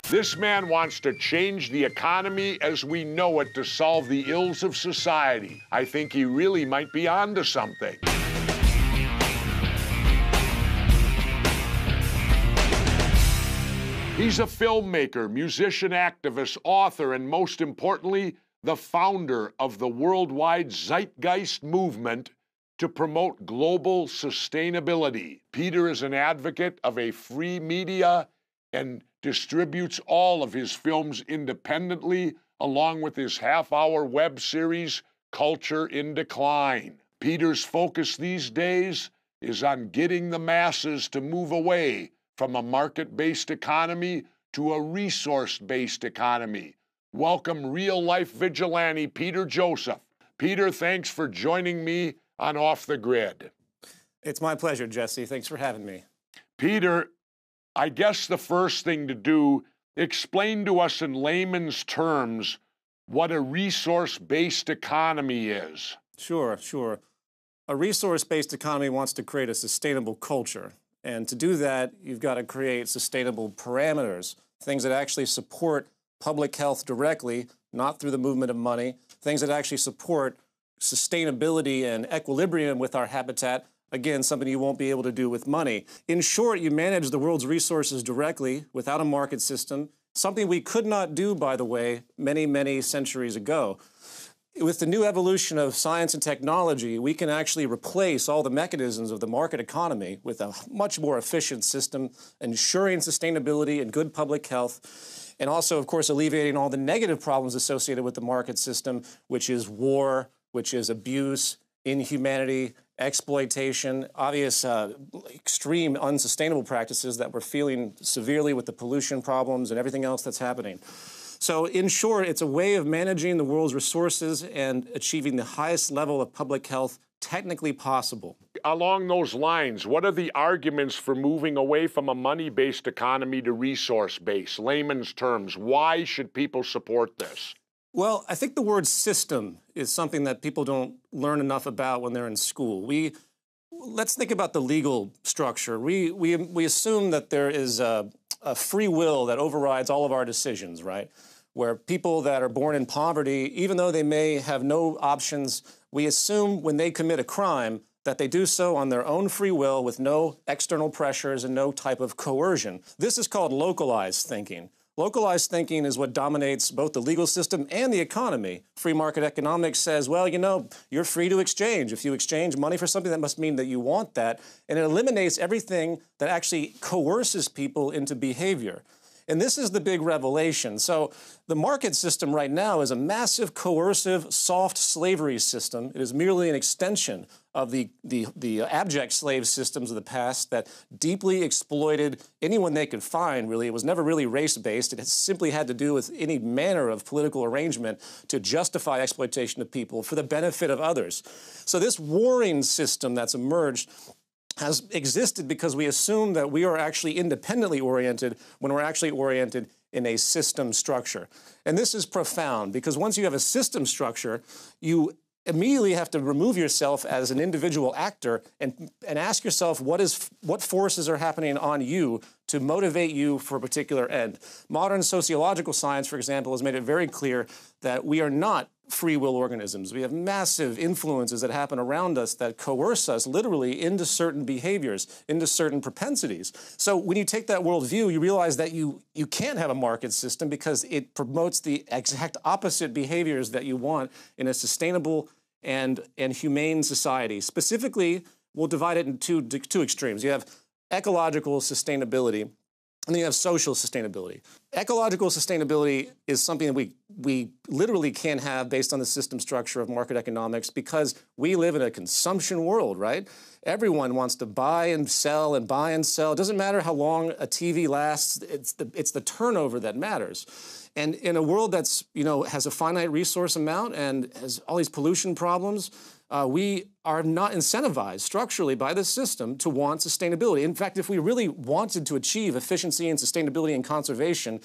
This man wants to change the economy as we know it to solve the ills of society. I think he really might be onto something. He's a filmmaker, musician, activist, author, and most importantly, the founder of the worldwide Zeitgeist movement to promote global sustainability. Peter is an advocate of a free media and distributes all of his films independently, along with his half-hour web series, Culture in Decline. Peter's focus these days is on getting the masses to move away from a market-based economy to a resource-based economy. Welcome real-life vigilante Peter Joseph. Peter, thanks for joining me on Off the Grid. It's my pleasure, Jesse. Thanks for having me. Peter, I guess the first thing to do, explain to us in layman's terms what a resource-based economy is. Sure. A resource-based economy wants to create a sustainable culture. And to do that, you've got to create sustainable parameters, things that actually support public health directly, not through the movement of money, things that actually support sustainability and equilibrium with our habitat. Again, something you won't be able to do with money. In short, you manage the world's resources directly without a market system, something we could not do, by the way, many, many centuries ago. With the new evolution of science and technology, we can actually replace all the mechanisms of the market economy with a much more efficient system, ensuring sustainability and good public health, and also, of course, alleviating all the negative problems associated with the market system, which is war, which is abuse, inhumanity, exploitation, obvious extreme unsustainable practices that we're feeling severely with the pollution problems and everything else that's happening. So in short, it's a way of managing the world's resources and achieving the highest level of public health technically possible. Along those lines, what are the arguments for moving away from a money-based economy to resource-based? Layman's terms, why should people support this? Well, I think the word system is something that people don't learn enough about when they're in school. Let's think about the legal structure. We assume that there is a free will that overrides all of our decisions, right? Where people that are born in poverty, even though they may have no options, we assume when they commit a crime that they do so on their own free will with no external pressures and no type of coercion. This is called localized thinking. Localized thinking is what dominates both the legal system and the economy. Free market economics says, well, you know, you're free to exchange. If you exchange money for something, that must mean that you want that. And it eliminates everything that actually coerces people into behavior. And this is the big revelation. So the market system right now is a massive, coercive, soft slavery system. It is merely an extension of the abject slave systems of the past that deeply exploited anyone they could find, really. It was never really race-based. It simply had to do with any manner of political arrangement to justify exploitation of people for the benefit of others. So this warring system that's emerged has existed because we assume that we are actually independently oriented when we're actually oriented in a system structure. And this is profound because once you have a system structure, you immediately have to remove yourself as an individual actor and ask yourself what forces are happening on you to motivate you for a particular end. Modern sociological science, for example, has made it very clear that we are not free will organisms. We have massive influences that happen around us that coerce us literally into certain behaviors, into certain propensities. So when you take that worldview, you realize that you can't have a market system because it promotes the exact opposite behaviors that you want in a sustainable and humane society. Specifically, we'll divide it into two extremes. You have ecological sustainability, and then you have social sustainability. Ecological sustainability is something that we literally can't have based on the system structure of market economics because we live in a consumption world, right? Everyone wants to buy and sell and buy and sell. It doesn't matter how long a TV lasts. It's the turnover that matters. And in a world that's, has a finite resource amount and has all these pollution problems, we are not incentivized structurally by the system to want sustainability. In fact, if we really wanted to achieve efficiency and sustainability and conservation,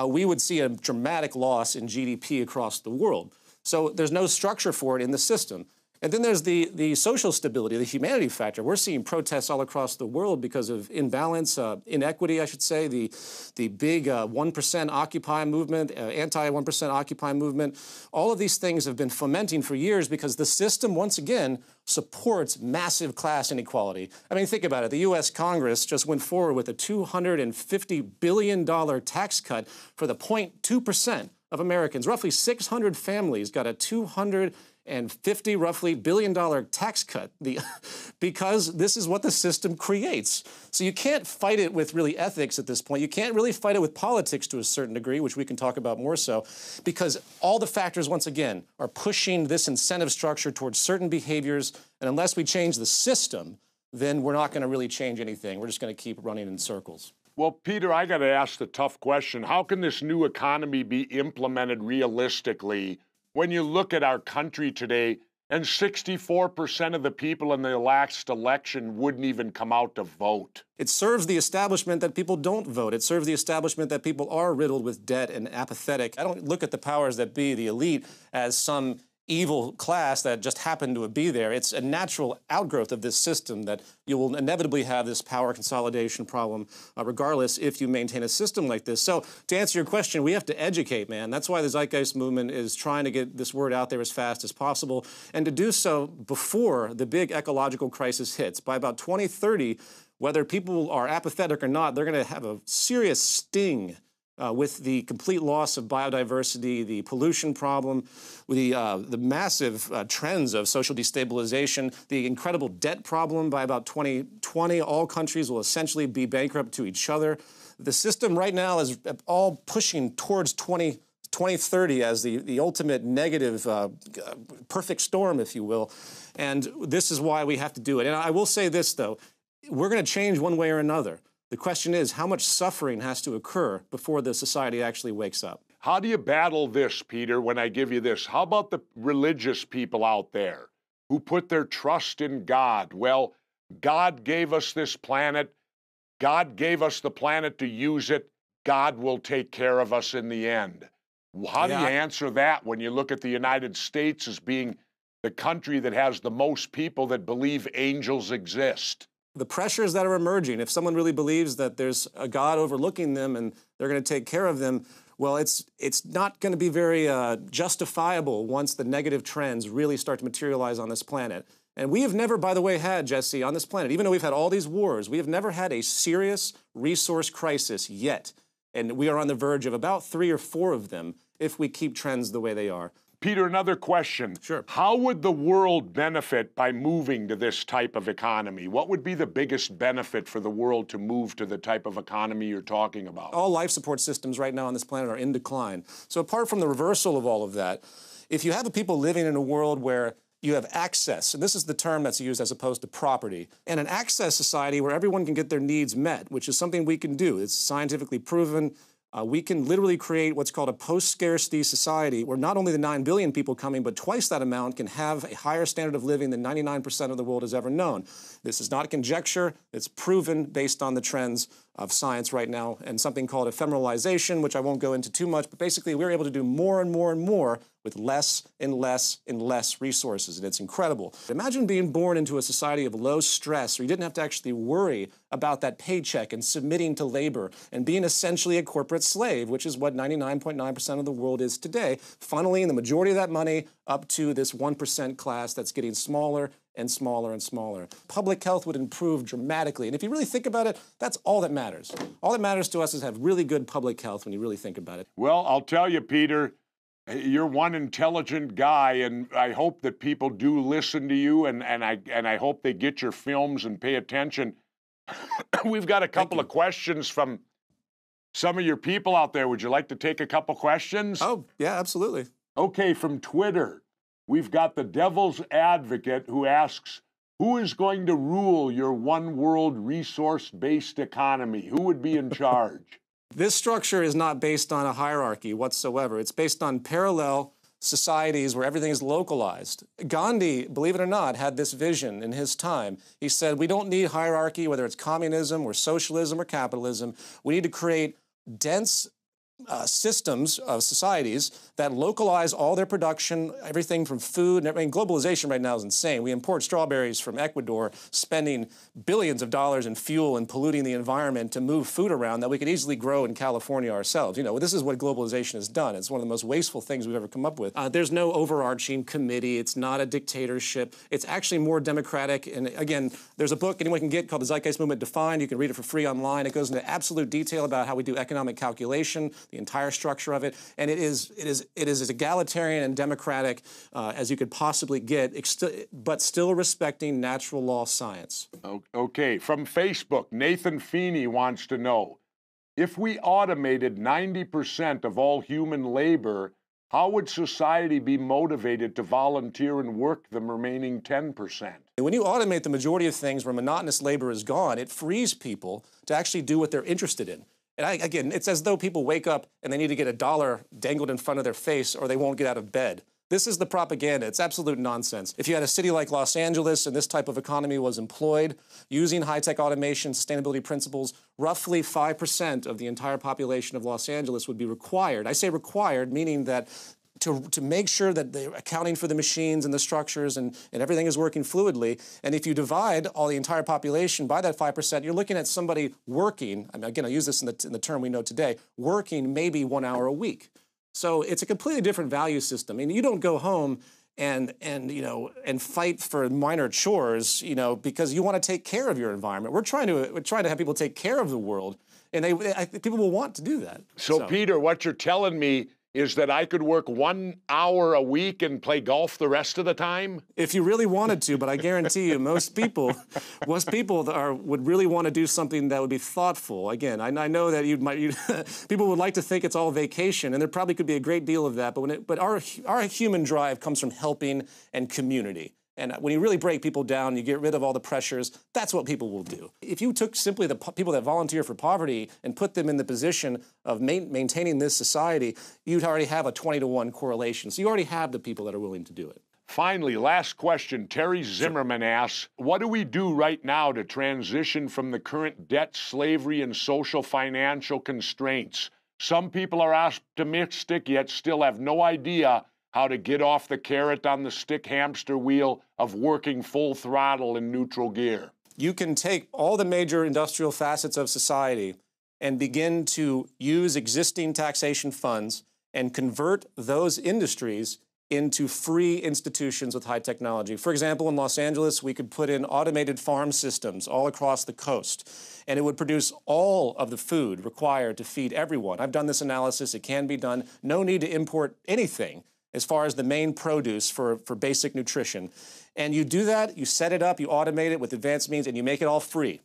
we would see a dramatic loss in GDP across the world. So there's no structure for it in the system. And then there's the social stability, the humanity factor. We're seeing protests all across the world because of imbalance, inequity, I should say, the big 1% Occupy movement, anti-1% Occupy movement. All of these things have been fomenting for years because the system, once again, supports massive class inequality. I mean, think about it. The U.S. Congress just went forward with a $250 billion tax cut for the 0.2% of Americans. Roughly 600 families got a $250 roughly billion tax cut because this is what the system creates. So you can't fight it with really ethics at this point. You can't really fight it with politics to a certain degree, which we can talk about more so, because all the factors, once again, are pushing this incentive structure towards certain behaviors. And unless we change the system, then we're not going to really change anything. We're just going to keep running in circles. Well, Peter, I got to ask the tough question. How can this new economy be implemented realistically when you look at our country today and 64% of the people in the last election wouldn't even come out to vote? It serves the establishment that people don't vote. It serves the establishment that people are riddled with debt and apathetic. I don't look at the powers that be, the elite, as some evil class that just happened to be there. It's a natural outgrowth of this system that you will inevitably have this power consolidation problem, regardless if you maintain a system like this. So to answer your question, we have to educate, man. That's why the Zeitgeist movement is trying to get this word out there as fast as possible, and to do so before the big ecological crisis hits. By about 2030, whether people are apathetic or not, they're going to have a serious sting with the complete loss of biodiversity, the pollution problem, the massive trends of social destabilization, the incredible debt problem. By about 2020, all countries will essentially be bankrupt to each other. The system right now is all pushing towards 2030 as the ultimate negative, perfect storm, if you will. And this is why we have to do it. And I will say this, though. We're going to change one way or another. The question is, how much suffering has to occur before the society actually wakes up? How do you battle this, Peter, when I give you this? How about the religious people out there who put their trust in God? Well, God gave us this planet. God gave us the planet to use it. God will take care of us in the end. How do you answer that when you look at the United States as being the country that has the most people that believe angels exist? The pressures that are emerging, if someone really believes that there's a God overlooking them and they're going to take care of them, well, it's not going to be very justifiable once the negative trends really start to materialize on this planet. And we have never, by the way, had, Jesse, on this planet, even though we've had all these wars, we have never had a serious resource crisis yet. And we are on the verge of about 3 or 4 of them if we keep trends the way they are. Peter, another question. Sure. How would the world benefit by moving to this type of economy? What would be the biggest benefit for the world to move to the type of economy you're talking about? All life support systems right now on this planet are in decline. So apart from the reversal of all of that, if you have a people living in a world where you have access, and this is the term that's used as opposed to property, and an access society where everyone can get their needs met, which is something we can do. It's scientifically proven. We can literally create what's called a post-scarcity society where not only the 9 billion people coming, but twice that amount can have a higher standard of living than 99% of the world has ever known. This is not conjecture. It's proven based on the trends of science right now and something called ephemeralization, which I won't go into too much, but basically we're able to do more and more and more with less and less and less resources, and it's incredible. Imagine being born into a society of low stress where you didn't have to actually worry about that paycheck and submitting to labor and being essentially a corporate slave, which is what 99.9% of the world is today, funneling the majority of that money up to this 1% class that's getting smaller and smaller and smaller. Public health would improve dramatically. And if you really think about it, that's all that matters. All that matters to us is have really good public health when you really think about it. Well, I'll tell you, Peter, you're one intelligent guy, and I hope that people do listen to you, and I hope they get your films and pay attention. We've got a couple of questions from some of your people out there. Would you like to take a couple questions? Oh, yeah, absolutely. Okay, from Twitter, we've got the Devil's Advocate who asks, who is going to rule your one world resource-based economy? Who would be in charge? This structure is not based on a hierarchy whatsoever. It's based on parallel societies where everything is localized. Gandhi, believe it or not, had this vision in his time. He said, we don't need hierarchy, whether it's communism or socialism or capitalism. We need to create dense systems of societies that localize all their production, everything from food and everything. Globalization right now is insane. We import strawberries from Ecuador, spending billions of dollars in fuel and polluting the environment to move food around that we could easily grow in California ourselves. You know, this is what globalization has done. It's one of the most wasteful things we've ever come up with. There's no overarching committee. It's not a dictatorship. It's actually more democratic. And again, there's a book anyone can get called The Zeitgeist Movement Defined. You can read it for free online. It goes into absolute detail about how we do economic calculation, the entire structure of it, and it is as egalitarian and democratic as you could possibly get, but still respecting natural law science. Okay, from Facebook, Nathan Feeney wants to know, if we automated 90% of all human labor, how would society be motivated to volunteer and work the remaining 10%? When you automate the majority of things where monotonous labor is gone, it frees people to actually do what they're interested in. And again, it's as though people wake up and they need to get a dollar dangled in front of their face or they won't get out of bed. This is the propaganda. It's absolute nonsense. If you had a city like Los Angeles and this type of economy was employed using high-tech automation, sustainability principles, roughly 5% of the entire population of Los Angeles would be required. I say required, meaning that to make sure that they're accounting for the machines and the structures and everything is working fluidly. And if you divide all the entire population by that 5%, you're looking at somebody working, I mean, again, I use this in the term we know today, working maybe 1 hour a week. So it's a completely different value system. I mean, you don't go home and fight for minor chores, because you want to take care of your environment. We're trying to have people take care of the world, and people will want to do that. So Peter, what you're telling me is that I could work 1 hour a week and play golf the rest of the time? If you really wanted to, but I guarantee you, most people would really want to do something that would be thoughtful. Again, I know that people would like to think it's all vacation, and there probably could be a great deal of that. But our human drive comes from helping and community. And when you really break people down, you get rid of all the pressures, that's what people will do. If you took simply the people that volunteer for poverty and put them in the position of maintaining this society, you'd already have a 20-to-1 correlation. So you already have the people that are willing to do it. Finally, last question. Terry Zimmerman asks, what do we do right now to transition from the current debt, slavery, and social financial constraints? Some people are optimistic, yet still have no idea how to get off the carrot on the stick hamster wheel of working full throttle in neutral gear. You can take all the major industrial facets of society and begin to use existing taxation funds and convert those industries into free institutions with high technology. For example, in Los Angeles, we could put in automated farm systems all across the coast, and it would produce all of the food required to feed everyone. I've done this analysis. It can be done. No need to import anything as far as the main produce for basic nutrition. And you do that, you set it up, you automate it with advanced means, and you make it all free.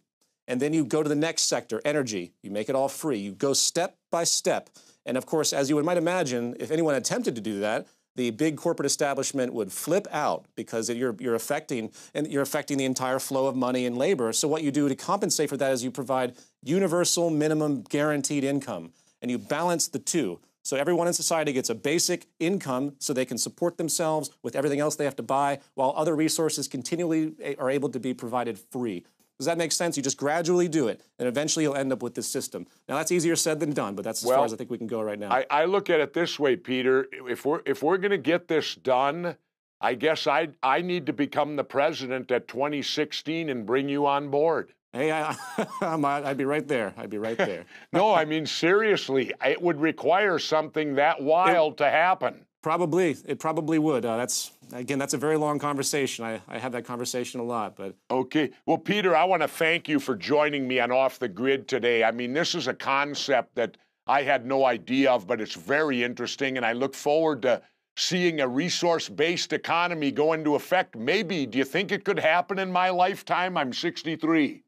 And then you go to the next sector, energy. You make it all free. You go step by step. And of course, as you might imagine, if anyone attempted to do that, the big corporate establishment would flip out because you're affecting the entire flow of money and labor. So what you do to compensate for that is you provide universal minimum guaranteed income, and you balance the two. So everyone in society gets a basic income so they can support themselves with everything else they have to buy, while other resources continually are able to be provided free. Does that make sense? You just gradually do it, and eventually you'll end up with this system. Now, that's easier said than done, but that's as far as I think we can go right now. I look at it this way, Peter. If we're going to get this done, I guess I need to become the president at 2016 and bring you on board. Hey, I'd be right there. I'd be right there. No, I mean, seriously, it would require something that wild to happen. Probably. It probably would. That's a very long conversation. I have that conversation a lot. But okay. Well, Peter, I want to thank you for joining me on Off the Grid today. I mean, this is a concept that I had no idea of, but it's very interesting, and I look forward to seeing a resource-based economy go into effect. Maybe, do you think it could happen in my lifetime? I'm 63.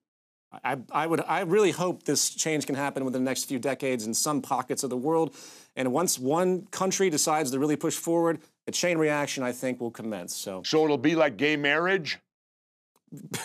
I really hope this change can happen within the next few decades in some pockets of the world. And once one country decides to really push forward, a chain reaction, I think, will commence. So it'll be like gay marriage?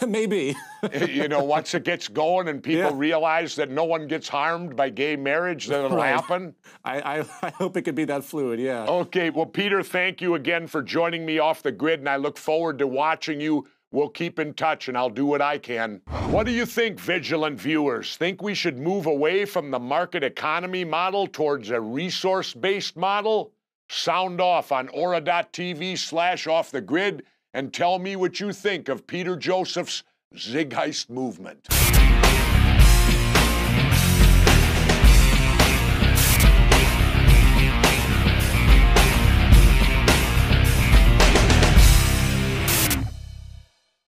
Maybe. Once it gets going and people realize that no one gets harmed by gay marriage, then it'll happen? I hope it could be that fluid, yeah. Okay, well, Peter, thank you again for joining me Off the Grid, and I look forward to watching you We'll keep in touch and I'll do what I can. What do you think, vigilant viewers? Think we should move away from the market economy model towards a resource-based model? Sound off on Ora.tv/offthegrid and tell me what you think of Peter Joseph's Zeitgeist movement.